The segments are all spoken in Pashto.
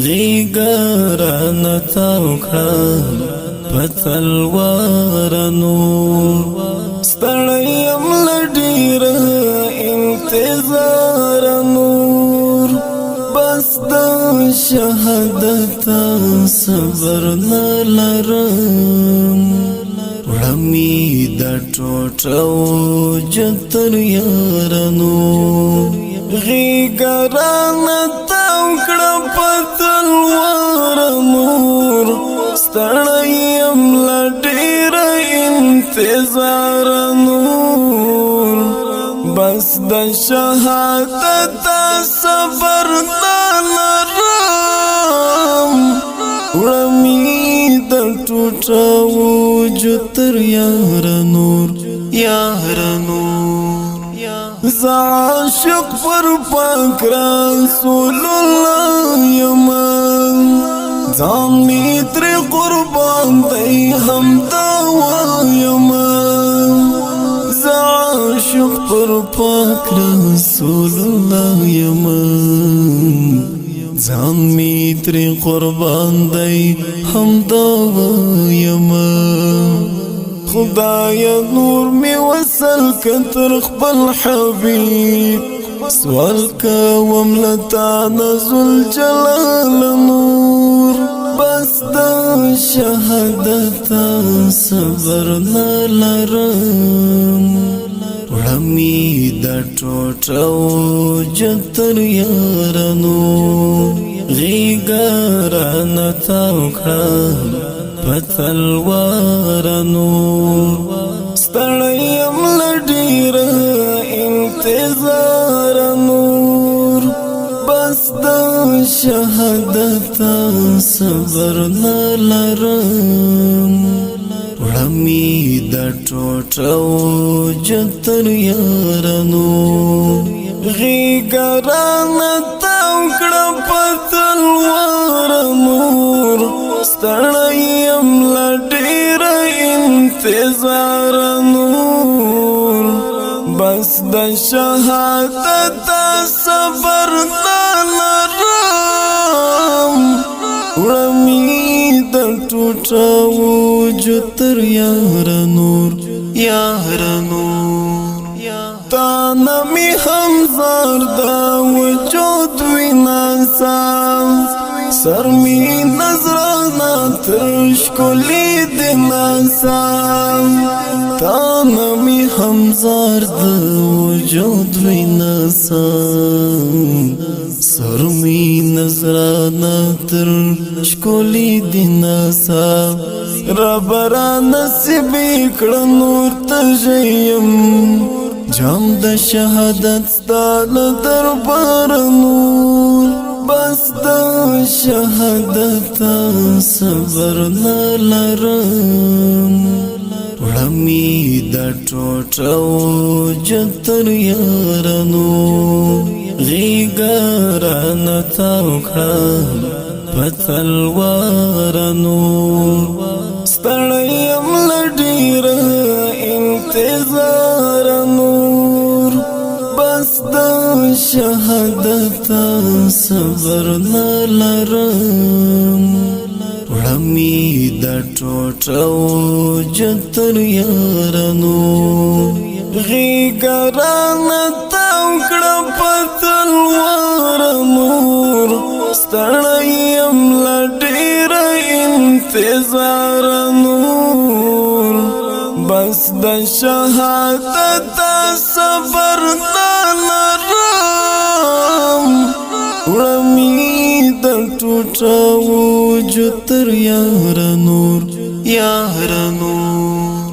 غیگران تاوکړه پتلوار نور ستړیم لډیر انتظار نور بس د شهادت صبر نلرم وړمی د ټوټو جتر یار نور غیگران تاوکړه پتلوار نور ستړیم لډیر انتظار نور بس د شهادت صبر نلرم وړمی د ټوټو جتر یار نور یار نور عاشق پر پاک رسول الله یمن ځان می تر قربان دی هم دوا یمن عاشق پر پاک رسول الله یمن ځان می تر قربان دی هم دوا یمن خدای نور می وصل کتر خپل حبیب سوال کوم لتا نزل جلال نور بس د شهادت صبر نلرم وړمی د ټوټو جتر یار نور غیګران تاوکړه پتلوار نور ستړیم لډیر انتظار نور بس د شهادت صبر نلرم وړمی د ټوټو جتر یار نور غیګران تاوکړه پتلوار نور ستړیم لډیر انتظار نور بس د شهادت صبر نلرم وړمی د ټوټو جتر یار نور یار نور تا نمی هم زار دا وجود ویناسام سر می نظرانا ترش کلی دناسام تا نمی همزار د وجود ویناسام سر می نظرانا ترش کلی دناسام ربرا نصیبی کړه نور تجیم جام د شهادت ستال دربار نور بس د شهادت صبر نلرم وړمی د ټوټو جتر یار نور غیګران تاوکړه پتلوار نور ستړیم لډیر انتظار نور بس د شهادت صبر نلرم وړمی د ټوټو جتر یار نور غیګران تاوکړه پتلوار نور ستړیم لډیر انتظار نور بس د شهادت صبر نلرم وړمی د ټوټو جتر یار نور یار نور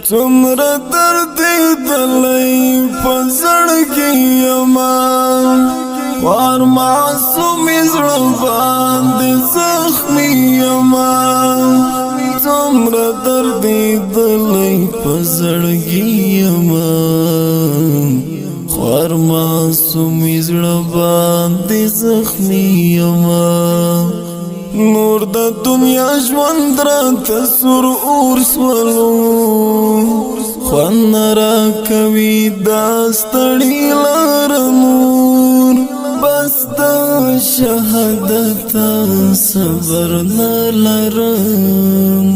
څومره درد دلی په زړګي یما وار معصوم زړه باندې زخمي یما څومره درد دلی په زړګي یما وار معصوم زړه باندې زخمي یما نور د دنیا ژوند را تسور اور سولو خوان را کوي دا ستړي لار نور بس د شهادت صبر نلرم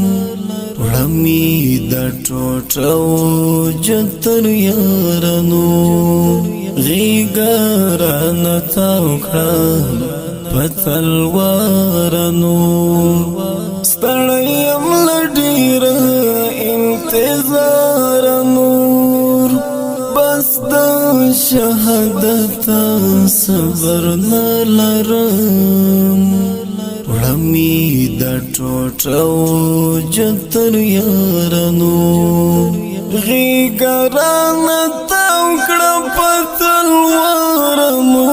وړمې د ټوټو جتر یارانو غیږه رانه تاو کړه په تلوارانو ستړی یم له ډېره انتظار نور بس د شهادت صبر نلرم وړمې د ټوټو جتر یارانو غیږه رانه تاو کړه په تلوارانو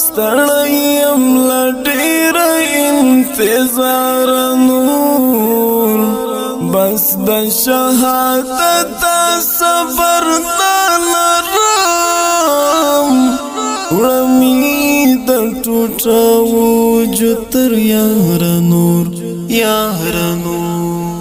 ستړی یم له ډېره انتظار نور بس د شهادت صبر نلرم وړمې د ټوټو جتر یار نور